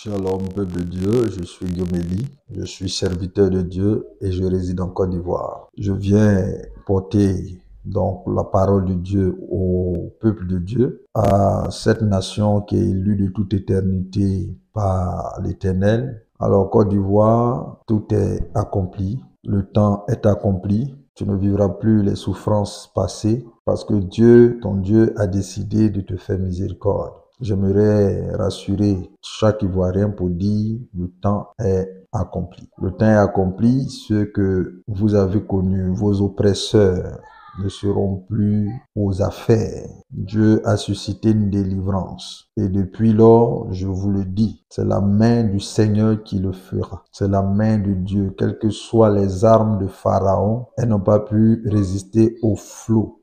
Shalom, peuple de Dieu, je suis Guillaume Elie, je suis serviteur de Dieu et je réside en Côte d'Ivoire. Je viens porter donc la parole de Dieu au peuple de Dieu, à cette nation qui est élue de toute éternité par l'Éternel. Alors Côte d'Ivoire, tout est accompli, le temps est accompli. Tu ne vivras plus les souffrances passées parce que Dieu, ton Dieu, a décidé de te faire miséricorde. J'aimerais rassurer chaque Ivoirien pour dire le temps est accompli. Le temps est accompli, ce que vous avez connu, vos oppresseurs ne seront plus aux affaires. Dieu a suscité une délivrance. Et depuis lors, je vous le dis, c'est la main du Seigneur qui le fera. C'est la main de Dieu. Quelles que soient les armes de Pharaon, elles n'ont pas pu résister au flot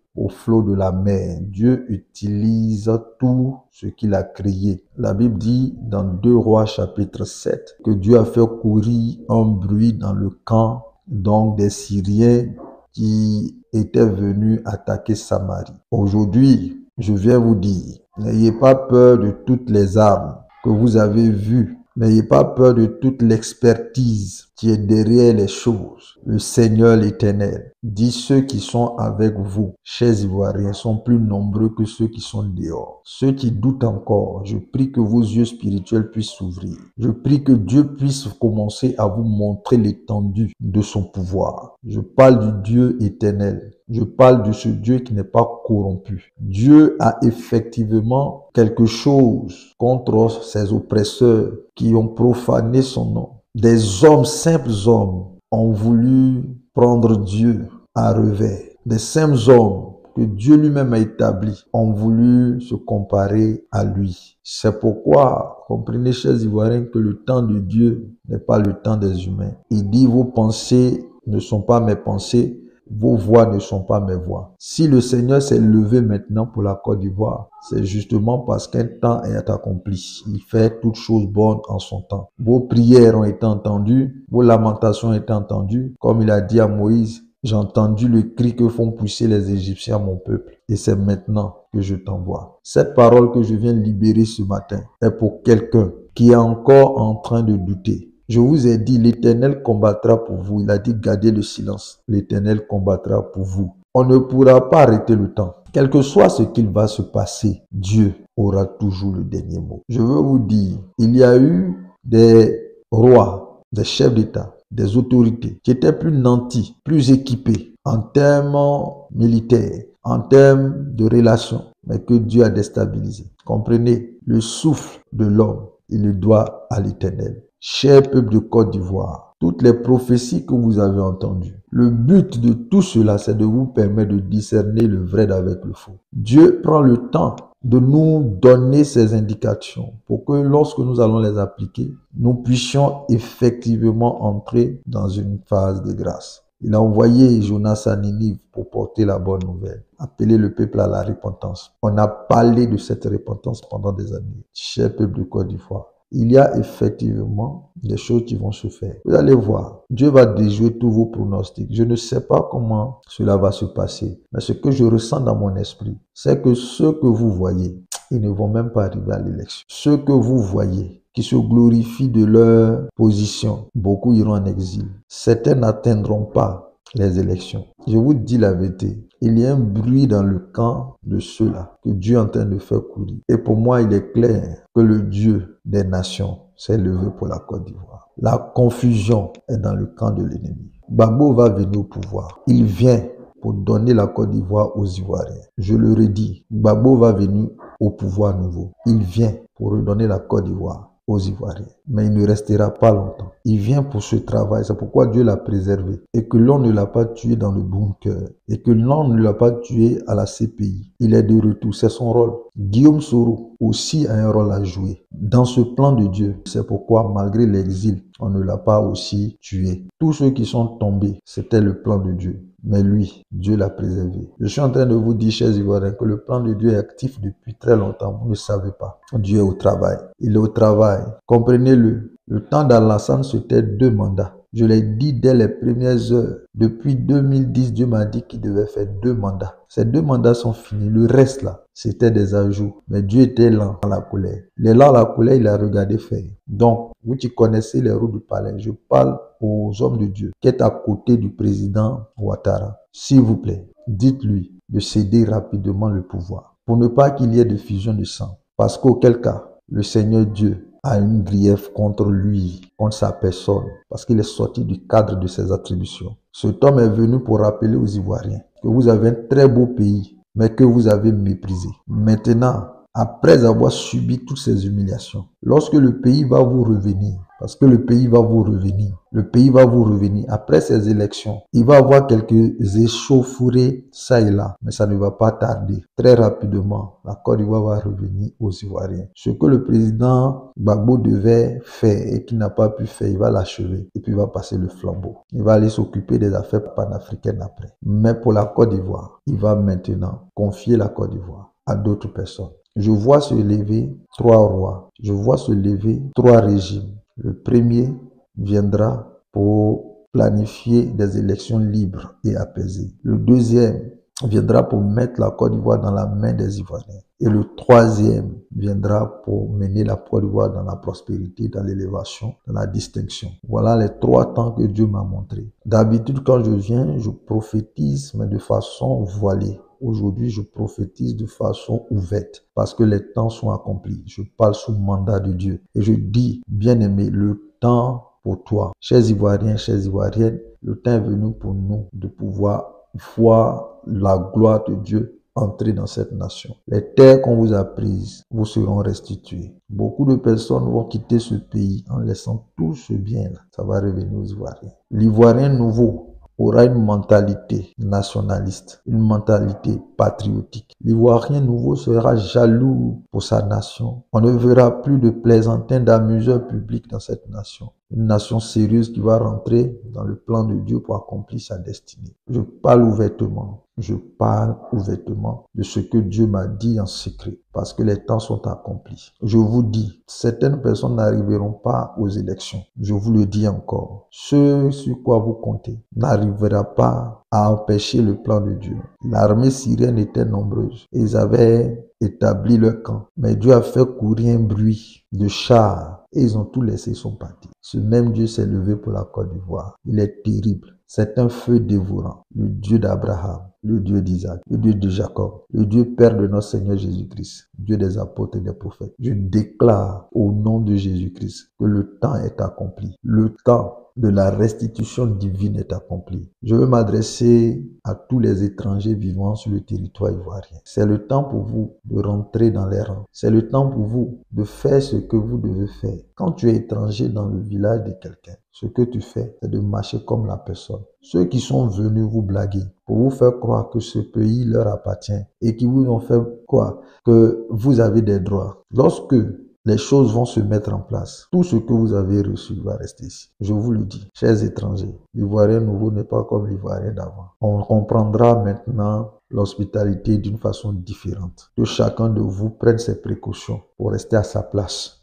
de la mer. Dieu utilise tout ce qu'il a créé. La Bible dit dans 2 Rois chapitre 7 que Dieu a fait courir un bruit dans le camp donc des Syriens qui étaient venus attaquer Samarie. Aujourd'hui, je viens vous dire, n'ayez pas peur de toutes les armes que vous avez vues. N'ayez pas peur de toute l'expertise qui est derrière les choses. Le Seigneur l'Éternel dit ceux qui sont avec vous, chers Ivoiriens, sont plus nombreux que ceux qui sont dehors. Ceux qui doutent encore, je prie que vos yeux spirituels puissent s'ouvrir. Je prie que Dieu puisse commencer à vous montrer l'étendue de son pouvoir. Je parle du Dieu éternel. Je parle de ce Dieu qui n'est pas corrompu. Dieu a effectivement quelque chose contre ses oppresseurs qui ont profané son nom. Des hommes, simples hommes, ont voulu prendre Dieu à revers. Des simples hommes que Dieu lui-même a établis ont voulu se comparer à lui. C'est pourquoi, comprenez, chers Ivoiriens, que le temps de Dieu n'est pas le temps des humains. Il dit, vos pensées ne sont pas mes pensées, vos voix ne sont pas mes voix. Si le Seigneur s'est levé maintenant pour la Côte d'Ivoire, c'est justement parce qu'un temps est accompli. Il fait toutes choses bonnes en son temps. Vos prières ont été entendues, vos lamentations ont été entendues. Comme il a dit à Moïse, j'ai entendu le cri que font pousser les Égyptiens, mon peuple. Et c'est maintenant que je t'envoie. Cette parole que je viens libérer ce matin est pour quelqu'un qui est encore en train de douter. Je vous ai dit, l'Éternel combattra pour vous. Il a dit, gardez le silence. L'Éternel combattra pour vous. On ne pourra pas arrêter le temps. Quel que soit ce qu'il va se passer, Dieu aura toujours le dernier mot. Je veux vous dire, il y a eu des rois, des chefs d'État, des autorités qui étaient plus nantis, plus équipés en termes militaires, en termes de relations, mais que Dieu a déstabilisé. Comprenez, le souffle de l'homme, il le doit à l'Éternel. Cher peuple de Côte d'Ivoire, toutes les prophéties que vous avez entendues, le but de tout cela, c'est de vous permettre de discerner le vrai d'avec le faux. Dieu prend le temps de nous donner ces indications pour que lorsque nous allons les appliquer, nous puissions effectivement entrer dans une phase de grâce. Il a envoyé Jonas à Ninive pour porter la bonne nouvelle, appeler le peuple à la repentance. On a parlé de cette repentance pendant des années. Cher peuple de Côte d'Ivoire, il y a effectivement des choses qui vont se faire. Vous allez voir, Dieu va déjouer tous vos pronostics. Je ne sais pas comment cela va se passer, mais ce que je ressens dans mon esprit, c'est que ceux que vous voyez, ils ne vont même pas arriver à l'élection. Ceux que vous voyez, qui se glorifient de leur position, beaucoup iront en exil. Certains n'atteindront pas les élections. Je vous dis la vérité. Il y a un bruit dans le camp de ceux-là que Dieu est en train de faire courir. Et pour moi, il est clair que le Dieu des nations s'est levé pour la Côte d'Ivoire. La confusion est dans le camp de l'ennemi. Gbagbo va venir au pouvoir. Il vient pour donner la Côte d'Ivoire aux Ivoiriens. Je le redis, Gbagbo va venir au pouvoir nouveau. Il vient pour redonner la Côte d'Ivoire aux Ivoiriens. Mais il ne restera pas longtemps. Il vient pour ce travail. C'est pourquoi Dieu l'a préservé. Et que l'on ne l'a pas tué dans le bunker. Et que l'on ne l'a pas tué à la CPI. Il est de retour. C'est son rôle. Guillaume Soro aussi a un rôle à jouer dans ce plan de Dieu. C'est pourquoi, malgré l'exil, on ne l'a pas aussi tué. Tous ceux qui sont tombés, c'était le plan de Dieu. Mais lui, Dieu l'a préservé. Je suis en train de vous dire, chers Ivoiriens, que le plan de Dieu est actif depuis très longtemps. Vous ne savez pas. Dieu est au travail. Il est au travail. Comprenez-le. Le temps d'Alassane, c'était 2 mandats. Je l'ai dit dès les premières heures. Depuis 2010, Dieu m'a dit qu'il devait faire 2 mandats. Ces 2 mandats sont finis. Le reste là, c'était des ajouts. Mais Dieu était lent à la colère. Il est lent à la colère, il a regardé faire. Donc, vous qui connaissez les roues du palais, je parle aux hommes de Dieu qui est à côté du président Ouattara. S'il vous plaît, dites-lui de céder rapidement le pouvoir pour ne pas qu'il y ait de fusion de sang. Parce qu'auquel cas, le Seigneur Dieu a une grief contre lui, contre sa personne, parce qu'il est sorti du cadre de ses attributions. Cet homme est venu pour rappeler aux Ivoiriens que vous avez un très beau pays, mais que vous avez méprisé. Maintenant, après avoir subi toutes ces humiliations, lorsque le pays va vous revenir, parce que le pays va vous revenir, après ces élections, il va y avoir quelques échauffourées ça et là, mais ça ne va pas tarder. Très rapidement, la Côte d'Ivoire va revenir aux Ivoiriens. Ce que le président Gbagbo devait faire et qu'il n'a pas pu faire, il va l'achever et puis il va passer le flambeau. Il va aller s'occuper des affaires panafricaines après. Mais pour la Côte d'Ivoire, il va maintenant confier la Côte d'Ivoire à d'autres personnes. Je vois se lever 3 rois. Je vois se lever 3 régimes. Le premier viendra pour planifier des élections libres et apaisées. Le deuxième viendra pour mettre la Côte d'Ivoire dans la main des Ivoiriens. Et le troisième viendra pour mener la Côte d'Ivoire dans la prospérité, dans l'élévation, dans la distinction. Voilà les 3 temps que Dieu m'a montré. D'habitude, quand je viens, je prophétise, mais de façon voilée. Aujourd'hui, je prophétise de façon ouverte parce que les temps sont accomplis. Je parle sous mandat de Dieu. Et je dis, bien-aimé, le temps pour toi, chers Ivoiriens, chères Ivoiriennes, le temps est venu pour nous de pouvoir voir la gloire de Dieu entrer dans cette nation. Les terres qu'on vous a prises vous seront restituées. Beaucoup de personnes vont quitter ce pays en laissant tout ce bien-là. Ça va revenir aux Ivoiriens. L'Ivoirien nouveau aura une mentalité nationaliste, une mentalité patriotique. L'Ivoirien nouveau sera jaloux pour sa nation. On ne verra plus de plaisantins, d'amuseurs publics dans cette nation. Une nation sérieuse qui va rentrer dans le plan de Dieu pour accomplir sa destinée. Je parle ouvertement. Je parle ouvertement de ce que Dieu m'a dit en secret parce que les temps sont accomplis. Je vous dis, certaines personnes n'arriveront pas aux élections. Je vous le dis encore. Ce sur quoi vous comptez n'arrivera pas à empêcher le plan de Dieu. L'armée syrienne était nombreuse. Ils avaient établi leur camp. Mais Dieu a fait courir un bruit de chars et ils ont tout laissé, ils sont partis. Ce même Dieu s'est levé pour la Côte d'Ivoire. Il est terrible. C'est un feu dévorant. Le Dieu d'Abraham, le Dieu d'Isaac, le Dieu de Jacob, le Dieu Père de notre Seigneur Jésus-Christ, Dieu des apôtres et des prophètes. Je déclare au nom de Jésus-Christ que le temps est accompli. Le temps de la restitution divine est accompli. Je veux m'adresser à tous les étrangers vivant sur le territoire ivoirien. C'est le temps pour vous de rentrer dans les rangs. C'est le temps pour vous de faire ce que vous devez faire. Quand tu es étranger dans le village de quelqu'un, ce que tu fais, c'est de marcher comme la personne. Ceux qui sont venus vous blaguer pour vous faire croire que ce pays leur appartient et qui vous ont fait croire que vous avez des droits. Lorsque les choses vont se mettre en place. Tout ce que vous avez reçu va rester ici. Je vous le dis, chers étrangers, l'Ivoirien nouveau n'est pas comme l'Ivoirien d'avant. On comprendra maintenant l'hospitalité d'une façon différente. Que chacun de vous prenne ses précautions pour rester à sa place.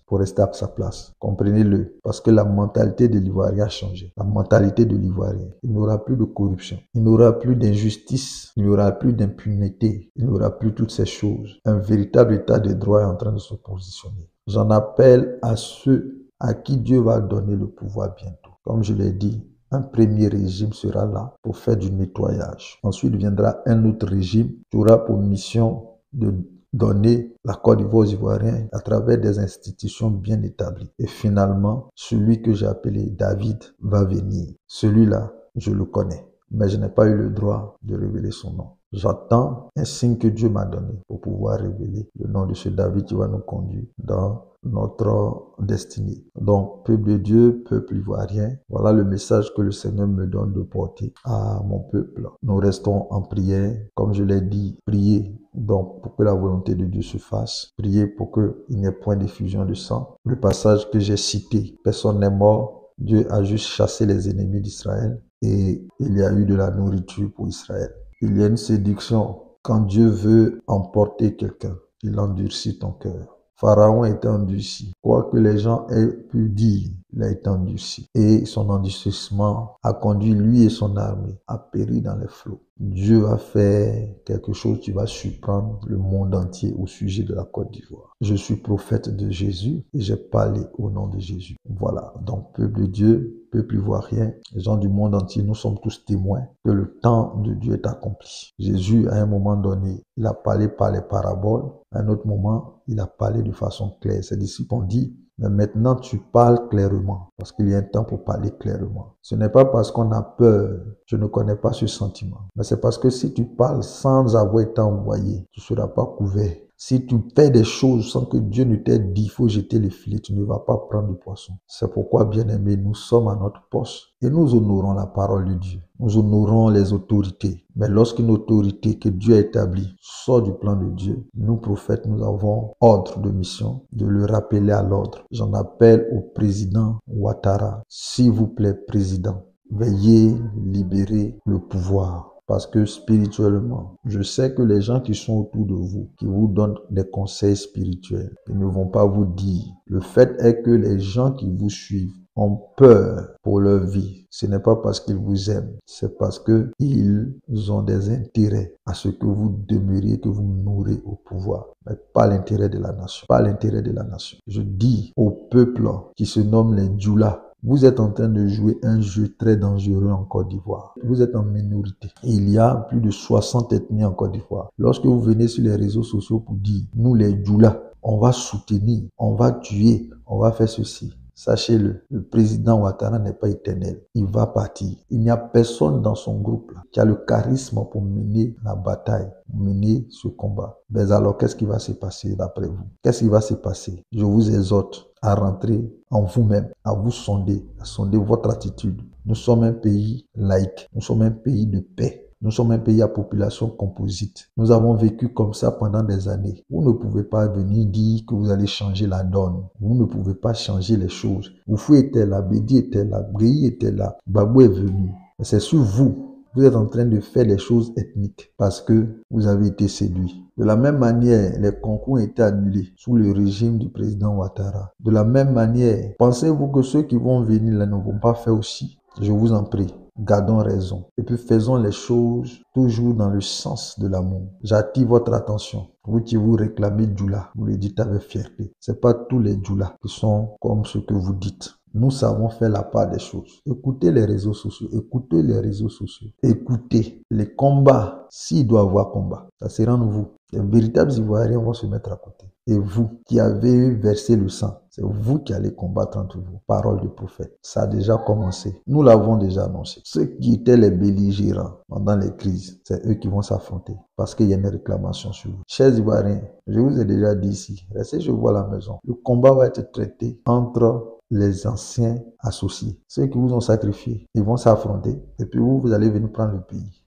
Comprenez-le, parce que la mentalité de l'Ivoirien a changé. La mentalité de l'Ivoirien. Il n'y aura plus de corruption. Il n'y aura plus d'injustice. Il n'y aura plus d'impunité. Il n'y aura plus toutes ces choses. Un véritable état de droit est en train de se positionner. J'en appelle à ceux à qui Dieu va donner le pouvoir bientôt. Comme je l'ai dit, un premier régime sera là pour faire du nettoyage. Ensuite viendra un autre régime qui aura pour mission de donner la Côte d'Ivoire aux Ivoiriens à travers des institutions bien établies. Et finalement, celui que j'ai appelé David va venir. Celui-là, je le connais, mais je n'ai pas eu le droit de révéler son nom. J'attends un signe que Dieu m'a donné pour pouvoir révéler le nom de ce David qui va nous conduire dans notre destinée. Donc, peuple de Dieu, peuple ivoirien, voilà le message que le Seigneur me donne de porter à mon peuple. Nous restons en prière. Comme je l'ai dit, priez donc pour que la volonté de Dieu se fasse. Priez pour qu'il n'y ait point d'effusion de sang. Le passage que j'ai cité, personne n'est mort. Dieu a juste chassé les ennemis d'Israël et il y a eu de la nourriture pour Israël. Il y a une séduction. Quand Dieu veut emporter quelqu'un, il endurcit ton cœur. Pharaon est endurci. Quoi que les gens aient pu dire, il a été endurci. Et son endurcissement a conduit lui et son armée à périr dans les flots. Dieu va faire quelque chose qui va surprendre le monde entier au sujet de la Côte d'Ivoire. Je suis prophète de Jésus et j'ai parlé au nom de Jésus. Voilà, donc peuple de Dieu, peuple ivoirien, les gens du monde entier, nous sommes tous témoins que le temps de Dieu est accompli. Jésus, à un moment donné, il a parlé par les paraboles. À un autre moment, il a parlé de façon claire. Ses disciples ont dit, mais maintenant tu parles clairement, parce qu'il y a un temps pour parler clairement. Ce n'est pas parce qu'on a peur, je ne connais pas ce sentiment, mais c'est parce que si tu parles sans avoir été envoyé, tu ne seras pas couvert. Si tu fais des choses sans que Dieu ne t'ait dit, il faut jeter le filet, tu ne vas pas prendre du poisson. C'est pourquoi, bien-aimés, nous sommes à notre poste et nous honorons la parole de Dieu. Nous honorons les autorités. Mais lorsqu'une autorité que Dieu a établie sort du plan de Dieu, nous, prophètes, nous avons ordre de mission de le rappeler à l'ordre. J'en appelle au président Ouattara. S'il vous plaît, président, veuillez libérer le pouvoir. Parce que spirituellement, je sais que les gens qui sont autour de vous, qui vous donnent des conseils spirituels, ils ne vont pas vous dire. Le fait est que les gens qui vous suivent ont peur pour leur vie. Ce n'est pas parce qu'ils vous aiment, c'est parce qu'ils ont des intérêts à ce que vous demeuriez, que vous mourrez au pouvoir. Mais pas l'intérêt de la nation. Pas l'intérêt de la nation. Je dis au peuple qui se nomme les Djoula, vous êtes en train de jouer un jeu très dangereux en Côte d'Ivoire. Vous êtes en minorité. Il y a plus de 60 ethnies en Côte d'Ivoire. Lorsque vous venez sur les réseaux sociaux pour dire, nous les Djoula, on va soutenir, on va tuer, on va faire ceci. Sachez-le, le président Ouattara n'est pas éternel. Il va partir. Il n'y a personne dans son groupe là qui a le charisme pour mener la bataille, mener ce combat. Mais alors, qu'est-ce qui va se passer d'après vous? Qu'est-ce qui va se passer? Je vous exhorte à rentrer en vous-même, à vous sonder, à sonder votre attitude. Nous sommes un pays laïque. Nous sommes un pays de paix. Nous sommes un pays à population composite. Nous avons vécu comme ça pendant des années. Vous ne pouvez pas venir dire que vous allez changer la donne. Vous ne pouvez pas changer les choses. Oufou était là, Bédi était là, Bréi était là, Babou est venu. Mais c'est sur vous. Vous êtes en train de faire des choses ethniques parce que vous avez été séduits. De la même manière, les concours ont été annulés sous le régime du président Ouattara. De la même manière, pensez-vous que ceux qui vont venir là ne vont pas faire aussi? Je vous en prie. Gardons raison. Et puis faisons les choses toujours dans le sens de l'amour. J'attire votre attention. Vous qui vous réclamez Djoula, vous le dites avec fierté. C'est pas tous les Djoula qui sont comme ce que vous dites. Nous savons faire la part des choses. Écoutez les réseaux sociaux. Écoutez les réseaux sociaux. Écoutez les combats. S'il doit y avoir combat, ça sera vous. Les véritables Ivoiriens vont se mettre à côté. Et vous qui avez versé le sang, c'est vous qui allez combattre entre vous. Parole de prophète. Ça a déjà commencé. Nous l'avons déjà annoncé. Ceux qui étaient les belligérants pendant les crises, c'est eux qui vont s'affronter. Parce qu'il y a une réclamation sur vous. Chers Ivoiriens, je vous ai déjà dit ici, restez chez vous à la maison. Le combat va être traité entre les anciens associés. Ceux qui vous ont sacrifié, ils vont s'affronter. Et puis vous allez venir prendre le pays.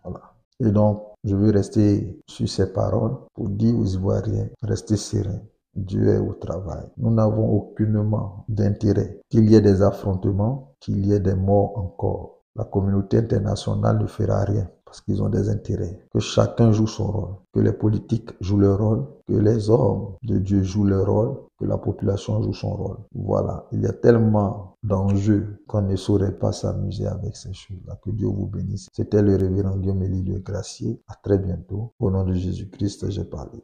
Voilà. Et donc, je veux rester sur ces paroles pour dire aux Ivoiriens, restez sereins. Dieu est au travail. Nous n'avons aucunement d'intérêt qu'il y ait des affrontements, qu'il y ait des morts encore. La communauté internationale ne fera rien parce qu'ils ont des intérêts. Que chacun joue son rôle, que les politiques jouent leur rôle, que les hommes de Dieu jouent leur rôle, que la population joue son rôle. Voilà, il y a tellement d'enjeux qu'on ne saurait pas s'amuser avec ces choses-là. Que Dieu vous bénisse. C'était le révérend Guillaume Élie Le Gracier. À très bientôt. Au nom de Jésus-Christ, j'ai parlé.